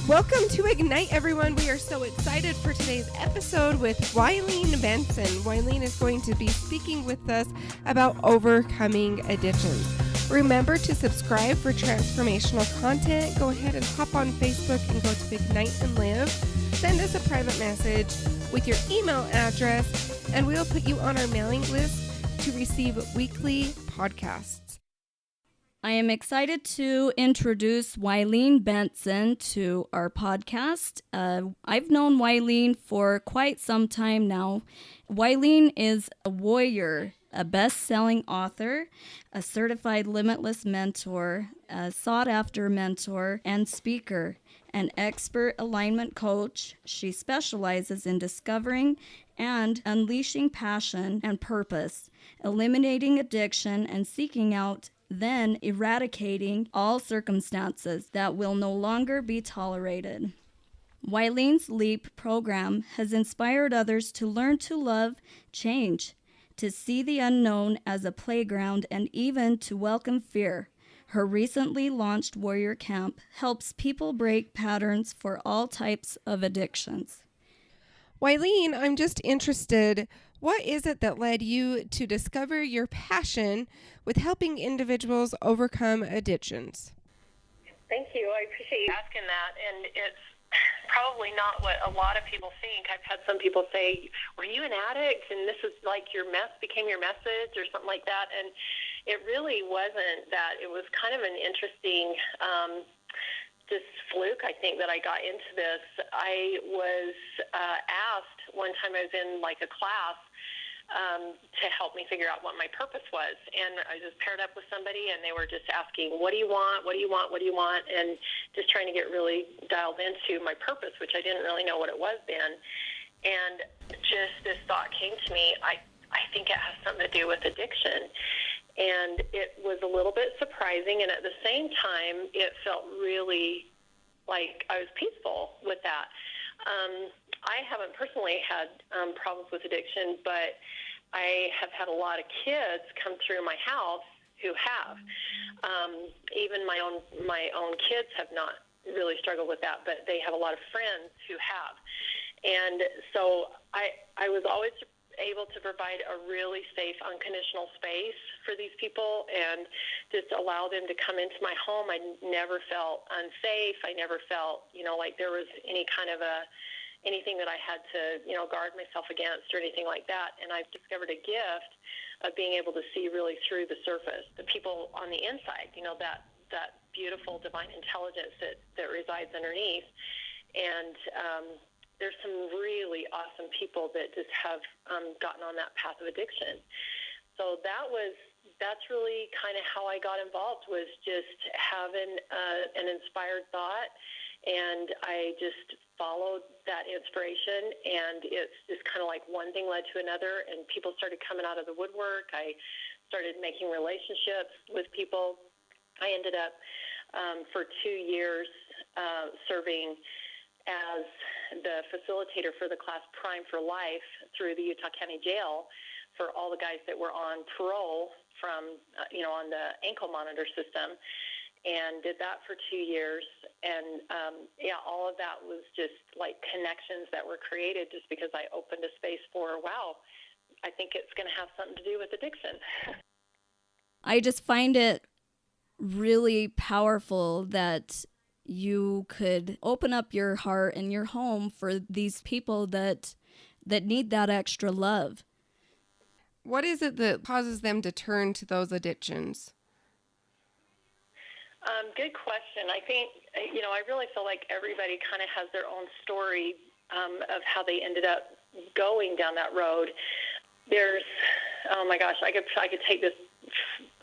Welcome to Ignite, everyone. We are so excited for today's episode with Wylene Benson. Wylene is going to be speaking with us about overcoming addictions. Remember to subscribe for transformational content. Go ahead and hop on Facebook and go to Ignite and Live. Send us a private message with your email address, and we'll put you on our mailing list to receive weekly podcasts. I am excited to introduce Wylene Benson to our podcast. I've known Wylene for quite some time now. Wylene is a warrior, a best-selling author, a certified limitless mentor, a sought-after mentor and speaker, an expert alignment coach. She specializes in discovering and unleashing passion and purpose, eliminating addiction and seeking out, then eradicating all circumstances that will no longer be tolerated. Wylene's LEAP program has inspired others to learn to love change, to see the unknown as a playground, and even to welcome fear. Her recently launched Warrior Camp helps people break patterns for all types of addictions. Wylene, I'm just interested, what is it that led you to discover your passion with helping individuals overcome addictions? Thank you. I appreciate you asking that. And it's probably not what a lot of people think. I've had some people say, were you an addict? And this is like became your message or something like that. And it really wasn't that. It was kind of an interesting just fluke, I think, that I got into this. I was asked one time, I was in like a class to help me figure out what my purpose was. And I just paired up with somebody, and they were just asking, what do you want? What do you want? What do you want? And just trying to get really dialed into my purpose, which I didn't really know what it was then. And just this thought came to me, I think it has something to do with addiction. And it was a little bit surprising, and at the same time, it felt really like I was peaceful with that. I haven't personally had problems with addiction, but I have had a lot of kids come through my house who have. Even my own kids have not really struggled with that, but they have a lot of friends who have. And so I was always able to provide a really safe, unconditional space for these people and just allow them to come into my home. I never felt unsafe. I never felt, like there was any kind of anything that I had to, guard myself against or anything like that. And I've discovered a gift of being able to see really through the surface, the people on the inside, that beautiful divine intelligence that resides underneath. And there's some really awesome people that just have gotten on that path of addiction. So that's really kind of how I got involved, was just having an inspired thought, and I just followed that inspiration, and it's just kind of like one thing led to another, and people started coming out of the woodwork. I started making relationships with people. I ended up for 2 years serving as the facilitator for the class Prime for Life through the Utah County Jail for all the guys that were on parole from, on the ankle monitor system, and did that for 2 years. And, all of that was just like connections that were created just because I opened a space for, wow, I think it's going to have something to do with addiction. I just find it really powerful that you could open up your heart and your home for these people that need that extra love. What is it that causes them to turn to those addictions? Good question. I think, I really feel like everybody kind of has their own story of how they ended up going down that road. There's, oh my gosh, I could take this,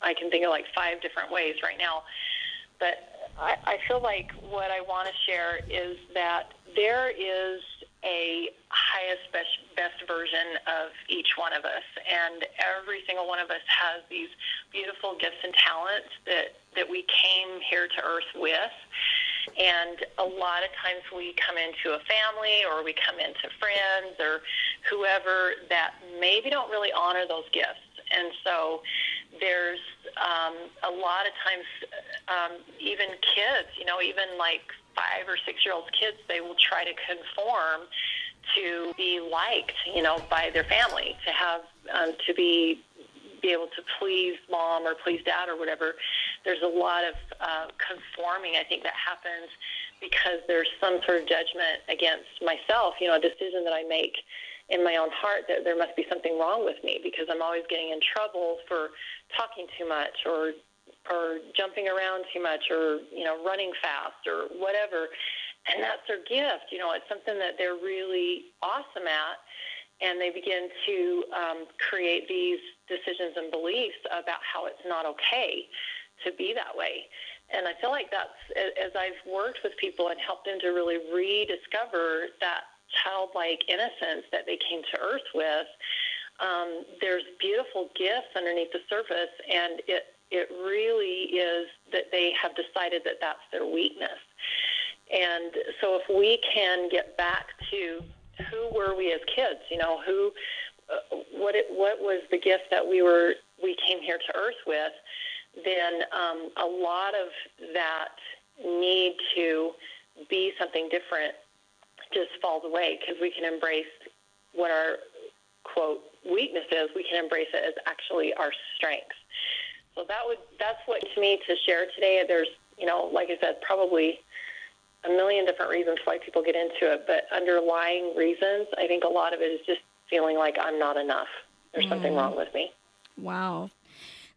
I can think of like 5 different ways right now. But I feel like what I want to share is that there is a highest, best version of each one of us. And every single one of us has these beautiful gifts and talents that we came here to earth with. And a lot of times we come into a family or we come into friends or whoever that maybe don't really honor those gifts. And so there's a lot of times even kids, even like 5 or 6 year old kids, they will try to conform to be liked, by their family, to have to be able to please mom or please dad or whatever. There's a lot of conforming, I think, that happens because there's some sort of judgment against myself, a decision that I make in my own heart that there must be something wrong with me because I'm always getting in trouble for talking too much or jumping around too much or, running fast or whatever. And that's their gift. It's something that they're really awesome at. And they begin to create these decisions and beliefs about how it's not okay to be that way. And I feel like that's, as I've worked with people and helped them to really rediscover that childlike innocence that they came to earth with, there's beautiful gifts underneath the surface, and it really is that they have decided that that's their weakness. And so if we can get back to who were we as kids, what was the gift that we came here to earth with, then a lot of that need to be something different just falls away because we can embrace what our, quote, weakness is. We can embrace it as actually our strength. So that's what, to me, to share today. There's, like I said, probably a million different reasons why people get into it, but underlying reasons, I think a lot of it is just feeling like I'm not enough. There's something wrong with me. Wow.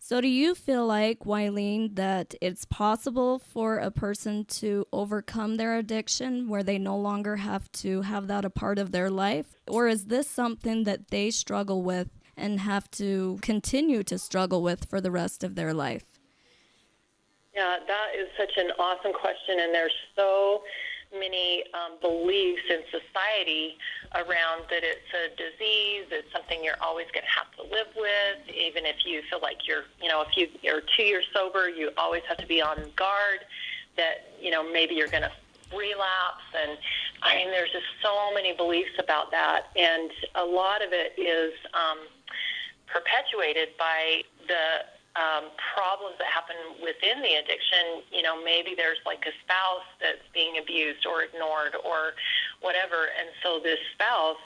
So do you feel like, Wylene, that it's possible for a person to overcome their addiction where they no longer have to have that a part of their life? Or is this something that they struggle with and have to continue to struggle with for the rest of their life? Yeah, that is such an awesome question, and there's so many beliefs in society around that it's a disease, it's something you're always going to have to live with, even if you feel like you're 2 years sober, you always have to be on guard that, maybe you're going to relapse. And I mean, there's just so many beliefs about that, and a lot of it is perpetuated by the problems that happen within the addiction. Maybe there's like a spouse that's being abused or ignored or whatever. And so this spouse,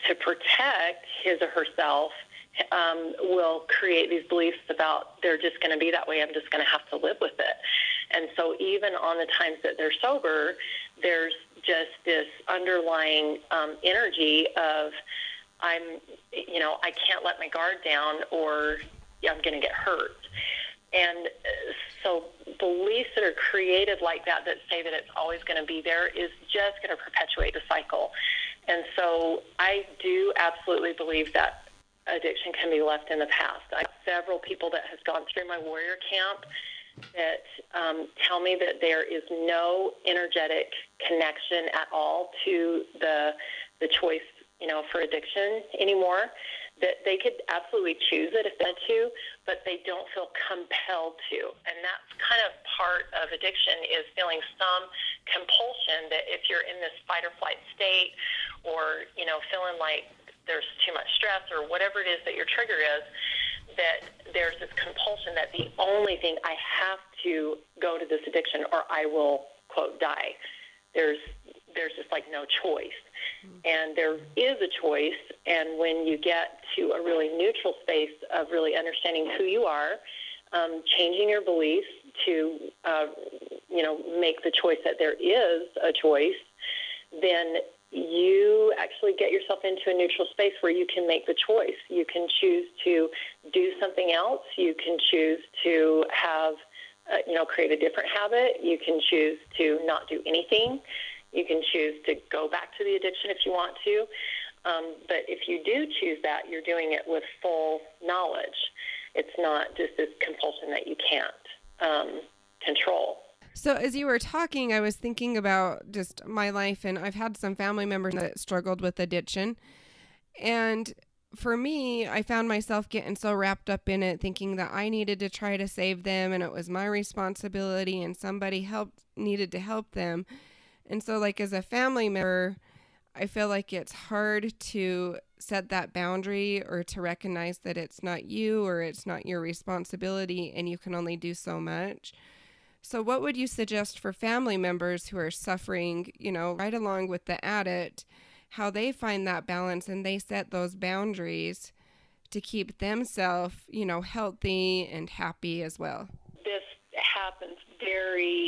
to protect his or herself, will create these beliefs about they're just going to be that way. I'm just going to have to live with it. And so even on the times that they're sober, there's just this underlying energy of I can't let my guard down or I'm going to get hurt. And so beliefs that are created like that say that it's always going to be there is just going to perpetuate the cycle. And so I do absolutely believe that addiction can be left in the past. I have several people that have gone through my warrior camp that tell me that there is no energetic connection at all to the choice, for addiction anymore. That they could absolutely choose it if they wanted to, but they don't feel compelled to. And that's kind of part of addiction, is feeling some compulsion that if you're in this fight or flight state or, feeling like there's too much stress or whatever it is that your trigger is, that there's this compulsion that the only thing, I have to go to this addiction or I will, quote, die. There's just like no choice. And there is a choice, and when you get to a really neutral space of really understanding who you are, changing your beliefs to, make the choice that there is a choice, then you actually get yourself into a neutral space where you can make the choice. You can choose to do something else. You can choose to have, create a different habit. You can choose to not do anything. You can choose to go back to the addiction if you want to. But if you do choose that, you're doing it with full knowledge. It's not just this compulsion that you can't control. So as you were talking, I was thinking about just my life, and I've had some family members that struggled with addiction. And for me, I found myself getting so wrapped up in it, thinking that I needed to try to save them, and it was my responsibility, and somebody needed to help them. And so, like, as a family member, I feel like it's hard to set that boundary or to recognize that it's not you or it's not your responsibility and you can only do so much. So what would you suggest for family members who are suffering, right along with the addict, how they find that balance and they set those boundaries to keep themselves, healthy and happy as well? This happens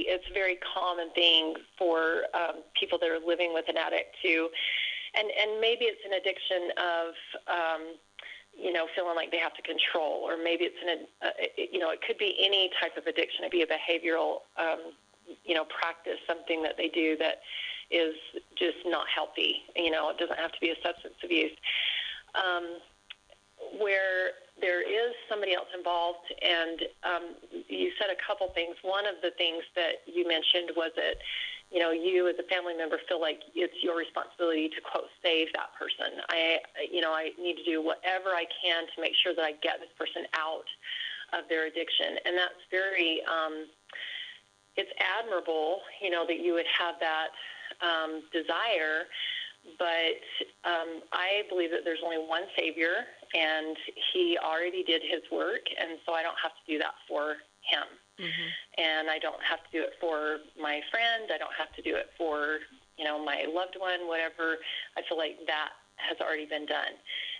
it's a very common thing for people that are living with an addict too. And maybe it's an addiction of, feeling like they have to control, or maybe it's it could be any type of addiction. It could be a behavioral, practice, something that they do that is just not healthy. It doesn't have to be a substance abuse. Where there is somebody else involved, and you said a couple things. One of the things that you mentioned was that, you as a family member feel like it's your responsibility to, quote, save that person. I need to do whatever I can to make sure that I get this person out of their addiction. And that's very, it's admirable, that you would have that desire. But I believe that there's only one Savior, and He already did His work, and so I don't have to do that for Him. Mm-hmm. And I don't have to do it for my friend. I don't have to do it for, my loved one, whatever. I feel like that has already been done.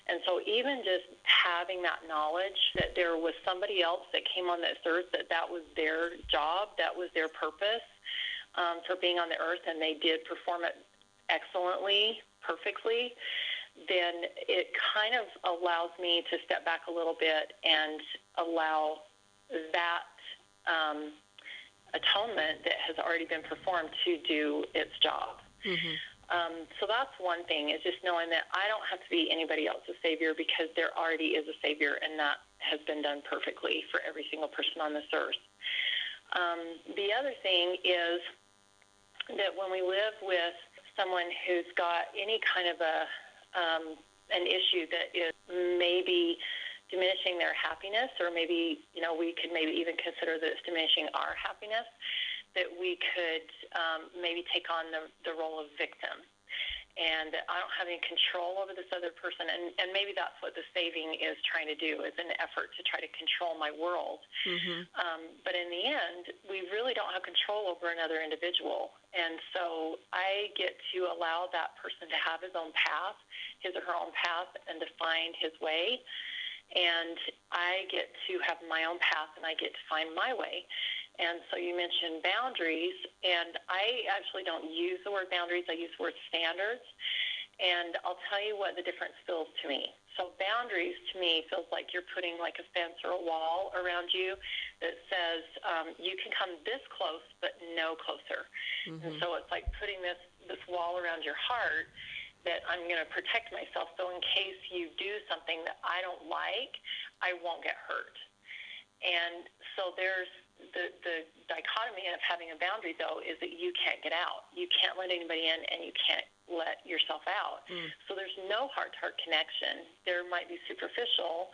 And so even just having that knowledge that there was somebody else that came on this earth, that was their job, that was their purpose for being on the earth, and they did perform it excellently, perfectly, then it kind of allows me to step back a little bit and allow that atonement that has already been performed to do its job. Mm-hmm. So that's one thing, is just knowing that I don't have to be anybody else's Savior, because there already is a Savior, and that has been done perfectly for every single person on this earth. The other thing is that when we live with someone who's got any kind of an issue that is maybe diminishing their happiness, or maybe, we could maybe even consider that it's diminishing our happiness, that we could maybe take on the role of victim. And I don't have any control over this other person, and maybe that's what the saving is trying to do, is an effort to try to control my world. Mm-hmm. But in the end, we really don't have control over another individual. And so I get to allow that person to have his own path, his or her own path, and to find his way. And I get to have my own path, and I get to find my way. And so you mentioned boundaries, and I actually don't use the word boundaries. I use the word standards. And I'll tell you what the difference feels to me. So boundaries to me feels like you're putting like a fence or a wall around you that says you can come this close, but no closer. Mm-hmm. And so it's like putting this wall around your heart, that I'm going to protect myself. So in case you do something that I don't like, I won't get hurt. And so there's the dichotomy of having a boundary, though, is that you can't get out. You can't let anybody in, and you can't let yourself out. Mm. So there's no heart-to-heart connection. There might be superficial,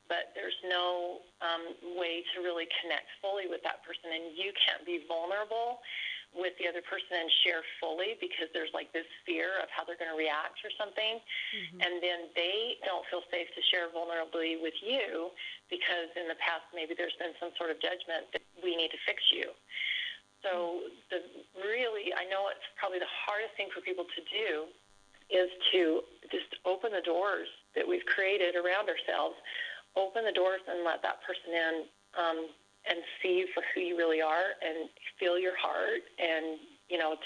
but there's no way to really connect fully with that person, and you can't be vulnerable with the other person and share fully, because there's like this fear of how they're going to react or something. Mm-hmm. And then they don't feel safe to share vulnerably with you, because in the past maybe there's been some sort of judgment that we need to fix you. So I know it's probably the hardest thing for people to do is to just open the doors that we've created around ourselves, open the doors and let that person in, and see you for who you really are, and feel your heart, and,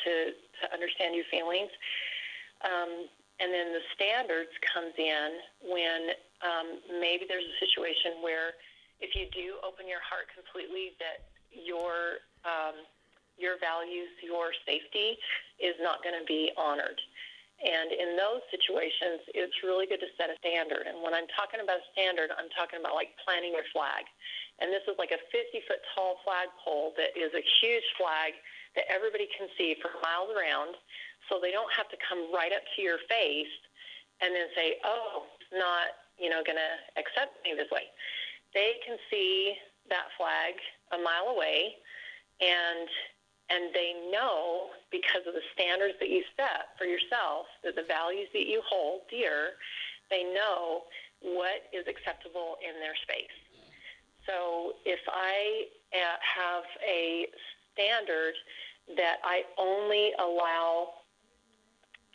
to understand your feelings. And then the standards comes in when maybe there's a situation where if you do open your heart completely, that your values, your safety is not going to be honored. And in those situations, it's really good to set a standard. And when I'm talking about a standard, I'm talking about like planting your flag. And this is like a 50-foot tall flagpole that is a huge flag that everybody can see for miles around, so they don't have to come right up to your face and then say, oh, it's not, going to accept me this way. They can see that flag a mile away, and they know, because of the standards that you set for yourself, that the values that you hold dear, they know what is acceptable in their space. So if I have a standard that I only allow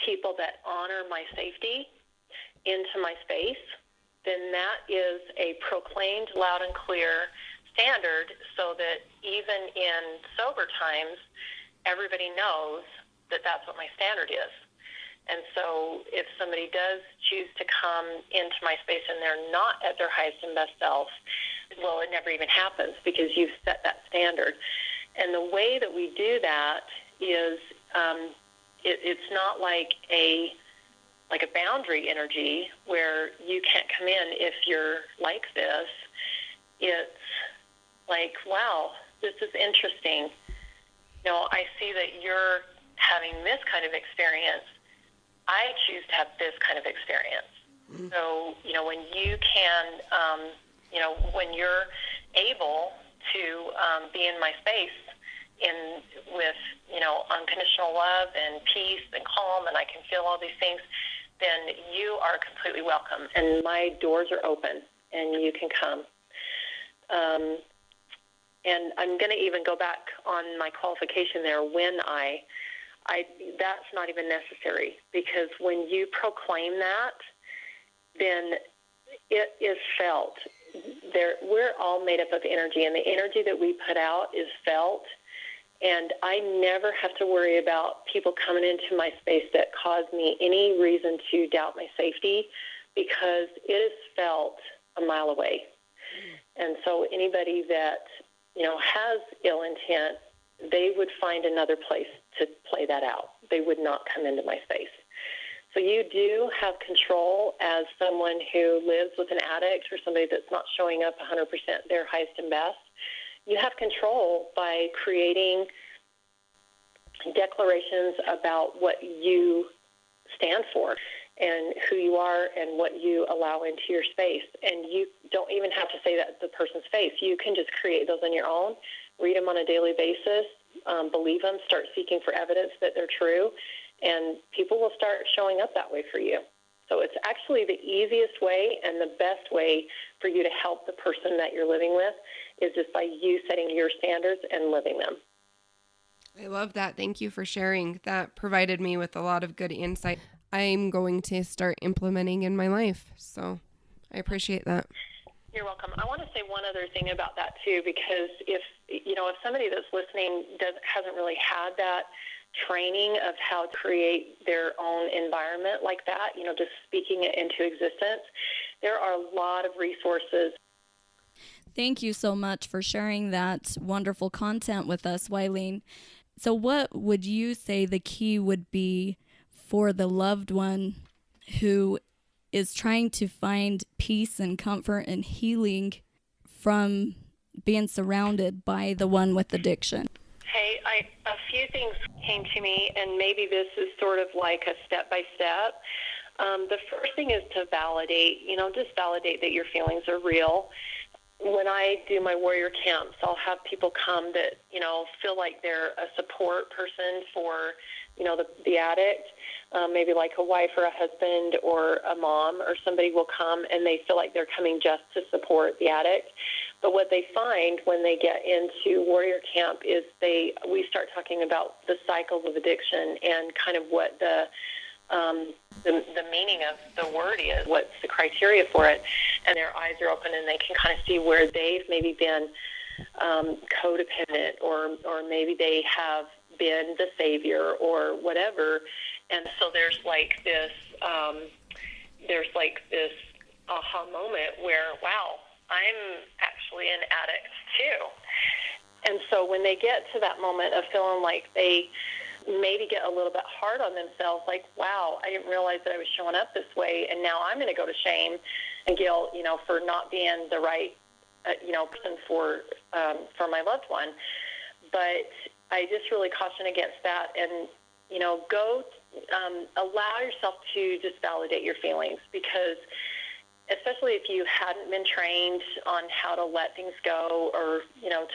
people that honor my safety into my space, then that is a proclaimed loud and clear standard, so that even in sober times, everybody knows that that's what my standard is. And so if somebody does choose to come into my space and they're not at their highest and best self, well, it never even happens because you've set that standard. And the way that we do that is it's not like a boundary energy where you can't come in if you're like this. It's like, wow, this is interesting. You know, I see that you're having this kind of experience. I choose to have this kind of experience. Mm-hmm. So, you know, when you can, when you're able to be in my space with, unconditional love and peace and calm, and I can feel all these things, then you are completely welcome. And my doors are open, and you can come. And I'm going to even go back on my qualification there. When that's not even necessary, because when you proclaim that, then it is felt. We're all made up of energy, and the energy that we put out is felt. And I never have to worry about people coming into my space that cause me any reason to doubt my safety, because it is felt a mile away. And so anybody that, has ill intent, they would find another place to play that out. They would not come into my space. So you do have control as someone who lives with an addict or somebody that's not showing up 100% their highest and best. You have control by creating declarations about what you stand for and who you are and what you allow into your space. And you don't even have to say that to the person's face. You can just create those on your own, read them on a daily basis, believe them, start seeking for evidence that they're true, and people will start showing up that way for you. So it's actually the easiest way and the best way for you to help the person that you're living with is just by you setting your standards and living them. I love that. Thank you for sharing. That provided me with a lot of good insight I'm going to start implementing in my life. So I appreciate that. You're welcome. I want to say one other thing about that too, because if somebody that's listening hasn't really had that training of how to create their own environment like that, just speaking it into existence, there are a lot of resources. Thank you so much for sharing that wonderful content with us, Wylene. So what would you say the key would be for the loved one who is trying to find peace and comfort and healing from being surrounded by the one with addiction? Hey, a few things came to me, and maybe this is sort of like a step-by-step. The first thing is to validate, just validate that your feelings are real. When I do my warrior camps, I'll have people come that, feel like they're a support person for, the addict, maybe like a wife or a husband or a mom or somebody will come and they feel like they're coming just to support the addict. But what they find when they get into warrior camp is we start talking about the cycles of addiction and kind of what the meaning of the word is, what's the criteria for it, and their eyes are open and they can kind of see where they've maybe been codependent or maybe they have been the savior or whatever. And so there's like this aha moment where, wow, I'm actually an addict too. And so when they get to that moment of feeling like they maybe get a little bit hard on themselves, like, wow, I didn't realize that I was showing up this way, and now I'm going to go to shame and guilt, for not being the right, person for my loved one. But I just really caution against that, and go allow yourself to just validate your feelings, because especially if you hadn't been trained on how to let things go or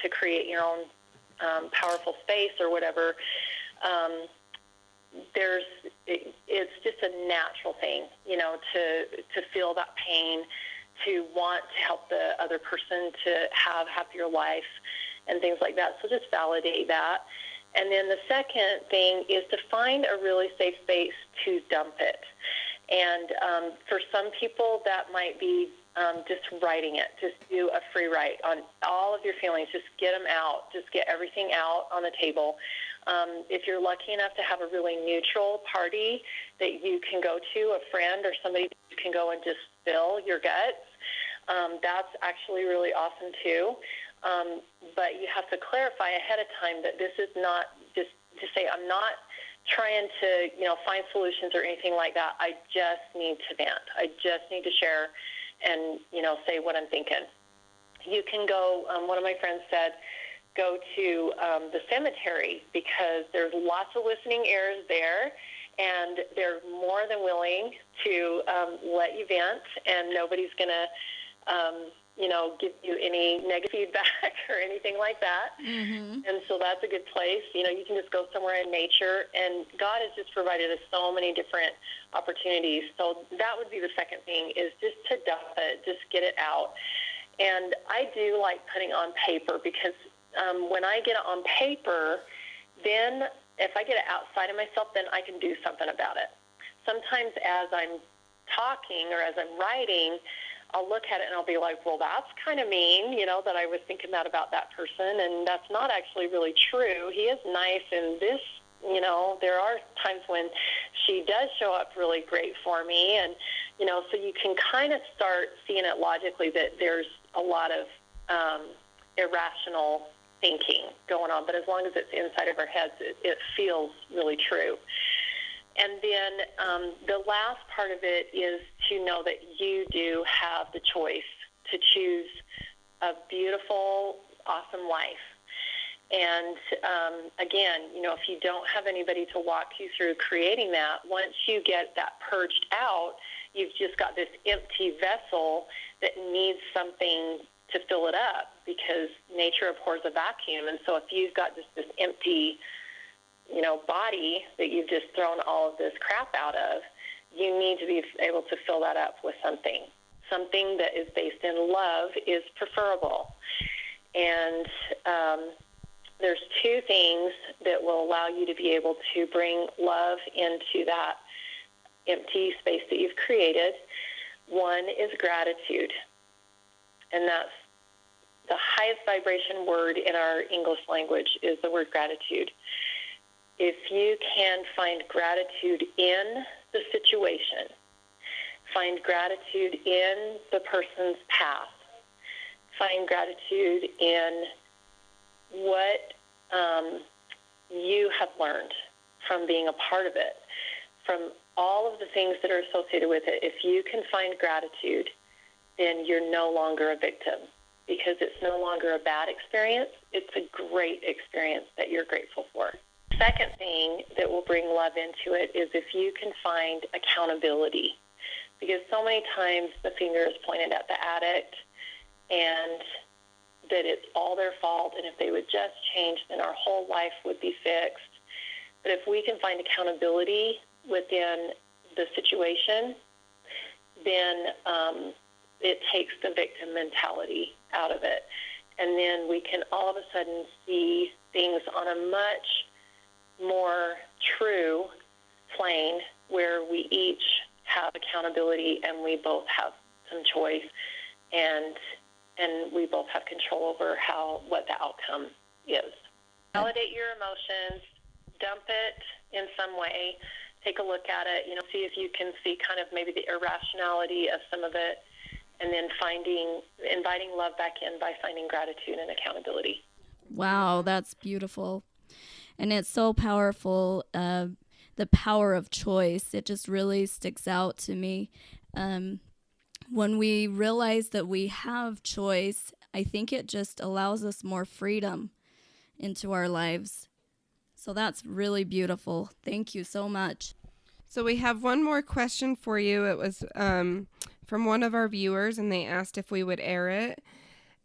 to create your own powerful space or whatever. It's just a natural thing, to feel that pain, to want to help the other person to have a happier life. and things like that. So just validate that. And then the second thing is to find a really safe space to dump it. And for some people, that might be just writing it. Just do a free write on all of your feelings. Just get them out. Just get everything out on the table. If you're lucky enough to have a really neutral party that you can go to, a friend or somebody you can go and just spill your guts, that's actually really awesome too. But you have to clarify ahead of time that this is not just to say, I'm not trying to, find solutions or anything like that. I just need to vent. I just need to share and, say what I'm thinking. You can go, one of my friends said, go to the cemetery, because there's lots of listening ears there, and they're more than willing to let you vent, and nobody's going to, give you any negative feedback or anything like that. Mm-hmm. And so that's a good place. You can just go somewhere in nature, and God has just provided us so many different opportunities. So that would be the second thing, is just to dump it, just get it out. And I do like putting on paper, because when I get it on paper, then if I get it outside of myself, then I can do something about it. Sometimes as I'm talking or as I'm writing, I'll look at it and I'll be like, well, that's kind of mean, that I was thinking that about that person, and that's not actually really true. He is nice, and this, there are times when she does show up really great for me, and, so you can kind of start seeing it logically that there's a lot of irrational thinking going on, but as long as it's inside of our heads, it feels really true. And then the last part of it is to know that you do have the choice to choose a beautiful, awesome life. And again, if you don't have anybody to walk you through creating that, once you get that purged out, you've just got this empty vessel that needs something to fill it up, because nature abhors a vacuum. And so if you've got just this empty body that you've just thrown all of this crap out of, you need to be able to fill that up with something. Something that is based in love is preferable. And there's two things that will allow you to be able to bring love into that empty space that you've created. One is gratitude. And that's the highest vibration word in our English language, is the word gratitude. If you can find gratitude in the situation, find gratitude in the person's path, find gratitude in what you have learned from being a part of it, from all of the things that are associated with it. If you can find gratitude, then you're no longer a victim, because it's no longer a bad experience. It's a great experience that you're grateful for. Second thing that will bring love into it is if you can find accountability, because so many times the finger is pointed at the addict and that it's all their fault, and if they would just change, then our whole life would be fixed. But if we can find accountability within the situation, then it takes the victim mentality out of it. And then we can all of a sudden see things on a much more true plane, where we each have accountability and we both have some choice, and we both have control over what the outcome is. Validate your emotions, dump it in some way, take a look at it, see if you can see kind of maybe the irrationality of some of it, and then inviting love back in by finding gratitude and accountability. Wow, that's beautiful. And it's so powerful, the power of choice. It just really sticks out to me. When we realize that we have choice, I think it just allows us more freedom into our lives. So that's really beautiful. Thank you so much. So we have one more question for you. It was from one of our viewers, and they asked if we would air it.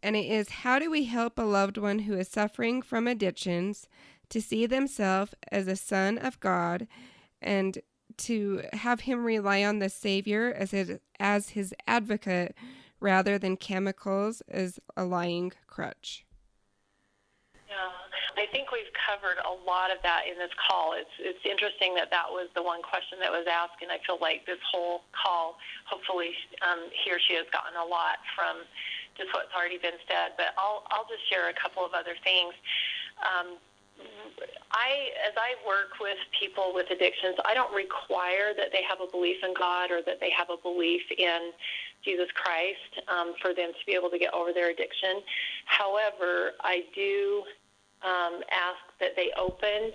And it is, how do we help a loved one who is suffering from addictions to see themselves as a son of God, and to have him rely on the Savior as his advocate rather than chemicals as a lying crutch? I think we've covered a lot of that in this call. It's interesting that was the one question that was asked, and I feel like this whole call, hopefully he or she has gotten a lot from just what's already been said. But I'll just share a couple of other things. As I work with people with addictions, I don't require that they have a belief in God or that they have a belief in Jesus Christ for them to be able to get over their addiction. However, I do ask that they open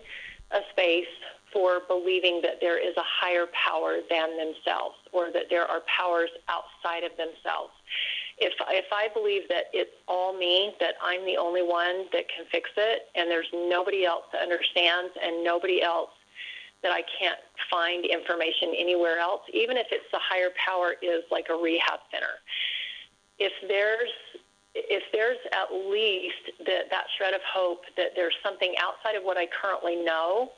a space for believing that there is a higher power than themselves, or that there are powers outside of themselves. If I believe that it's all me, that I'm the only one that can fix it, and there's nobody else that understands and nobody else that I can't find information anywhere else, even if it's the higher power is like a rehab center. If there's at least that shred of hope that there's something outside of what I currently know,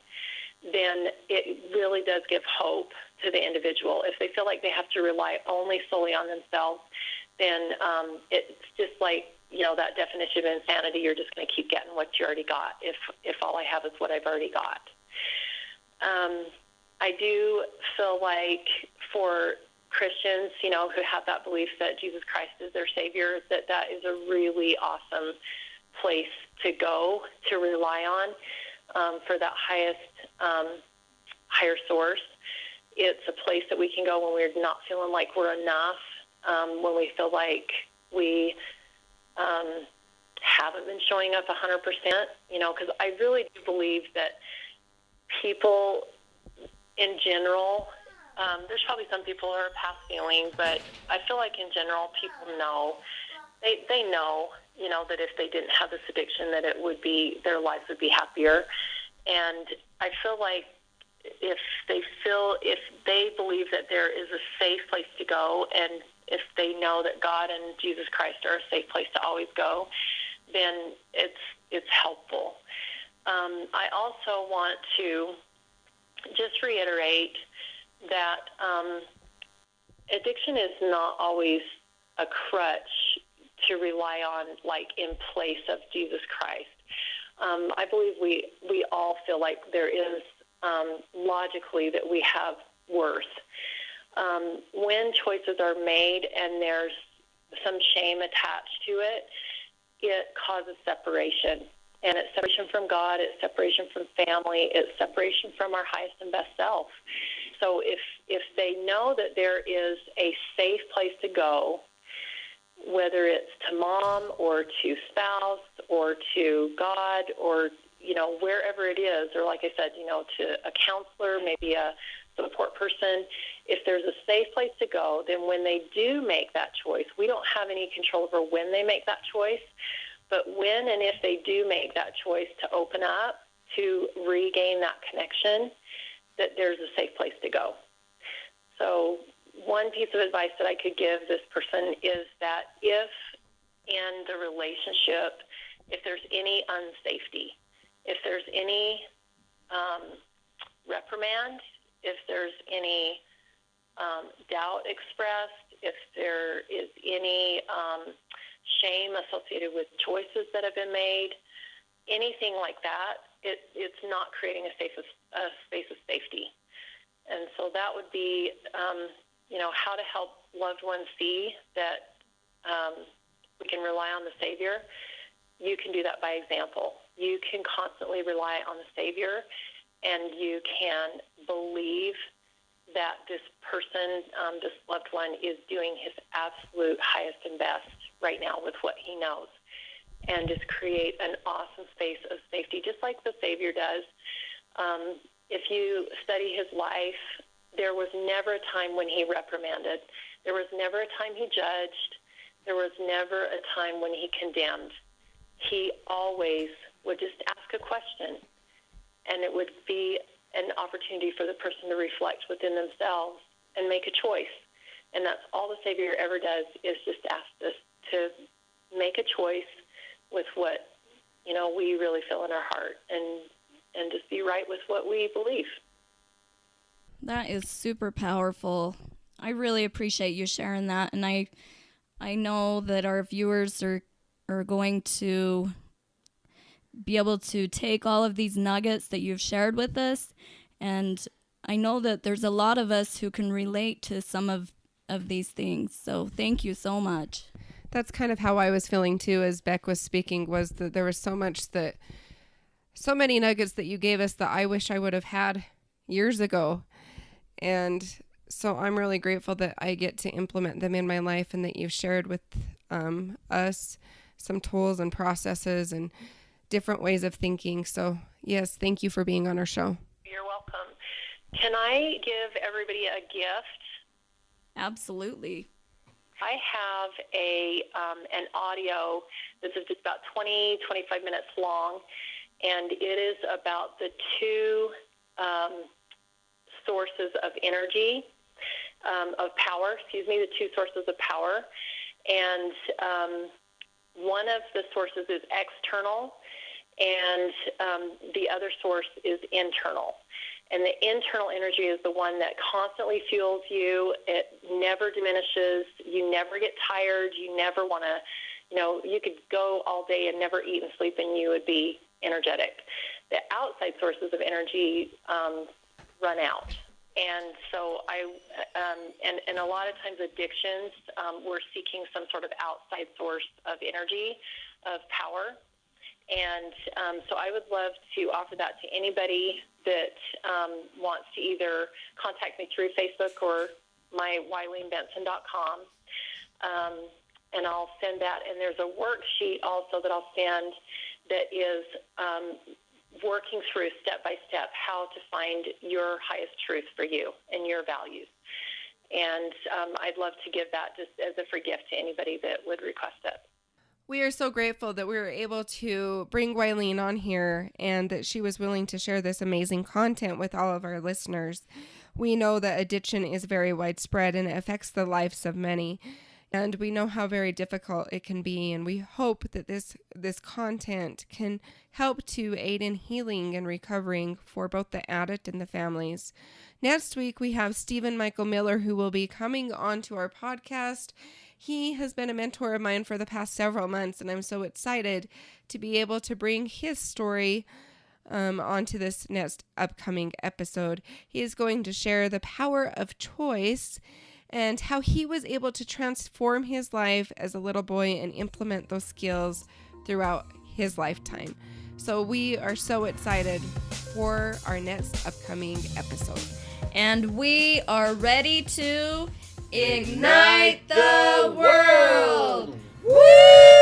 then it really does give hope to the individual. If they feel like they have to rely only solely on themselves, then it's just like, that definition of insanity. You're just going to keep getting what you already got if all I have is what I've already got. I do feel like for Christians, who have that belief that Jesus Christ is their Savior, that is a really awesome place to go to rely on for that higher source. It's a place that we can go when we're not feeling like we're enough, when we feel like we haven't been showing up 100%, because I really do believe that people in general, there's probably some people who are past feeling, but I feel like in general people know. They know, that if they didn't have this addiction, that their lives would be happier. And I feel like if they believe that there is a safe place to go, and if they know that God and Jesus Christ are a safe place to always go, then it's helpful. I also want to just reiterate that addiction is not always a crutch to rely on, like in place of Jesus Christ. I believe we all feel like there is logically that we have worth. When choices are made and there's some shame attached to it, it causes separation. And it's separation from God, it's separation from family, it's separation from our highest and best self. So if they know that there is a safe place to go, whether it's to mom or to spouse or to God or, wherever it is, or like I said, to a counselor, maybe a support person, if there's a safe place to go, then when they do make that choice, we don't have any control over when they make that choice, but when and if they do make that choice to open up, to regain that connection, that there's a safe place to go. So one piece of advice that I could give this person is that if in the relationship, if there's any unsafety, if there's any reprimand, if there's any doubt expressed, if there is any shame associated with choices that have been made, anything like that, it's not creating a space of safety. And so that would be, how to help loved ones see that we can rely on the Savior. You can do that by example. You can constantly rely on the Savior, and you can believe that this person, this loved one, is doing his absolute highest and best right now with what he knows, and just create an awesome space of safety, just like the Savior does. If you study his life, there was never a time when he reprimanded. There was never a time he judged. There was never a time when he condemned. He always would just ask a question, and it would be an opportunity for the person to reflect within themselves and make a choice. And that's all the Savior ever does, is just ask us to make a choice with what, we really feel in our heart, and just be right with what we believe. That is super powerful. I really appreciate you sharing that, and I know that our viewers are going to be able to take all of these nuggets that you've shared with us. And I know that there's a lot of us who can relate to some of these things. So thank you so much. That's kind of how I was feeling too as Beck was speaking, was that there was so many nuggets that you gave us that I wish I would have had years ago. And so I'm really grateful that I get to implement them in my life, and that you've shared with us some tools and processes and different ways of thinking. So yes, thank you for being on our show. You're welcome. Can I give everybody a gift? Absolutely. I have an audio. This is just about 20-25 minutes long, and it is about the two sources of energy, of power, the two sources of power. And one of the sources is external, and the other source is internal. And the internal energy is the one that constantly fuels you. It never diminishes. You never get tired. You never want to, you could go all day and never eat and sleep, and you would be energetic. The outside sources of energy run out. And so and a lot of times addictions, we're seeking some sort of outside source of energy, of power. And so I would love to offer that to anybody that wants to either contact me through Facebook or my WyleneBenson.com. And I'll send that. And there's a worksheet also that I'll send that is working through step by step how to find your highest truth for you and your values. And I'd love to give that just as a free gift to anybody that would request it. We are so grateful that we were able to bring Wylene on here, and that she was willing to share this amazing content with all of our listeners. We know that addiction is very widespread, and it affects the lives of many. And we know how very difficult it can be, and we hope that this content can help to aid in healing and recovering for both the addict and the families. Next week, we have Stephen Michael Miller, who will be coming on to our podcast. He has been a mentor of mine for the past several months, and I'm so excited to be able to bring his story onto this next upcoming episode. He is going to share the power of choice and how he was able to transform his life as a little boy and implement those skills throughout his lifetime. So we are so excited for our next upcoming episode. And we are ready to ignite the world! Woo!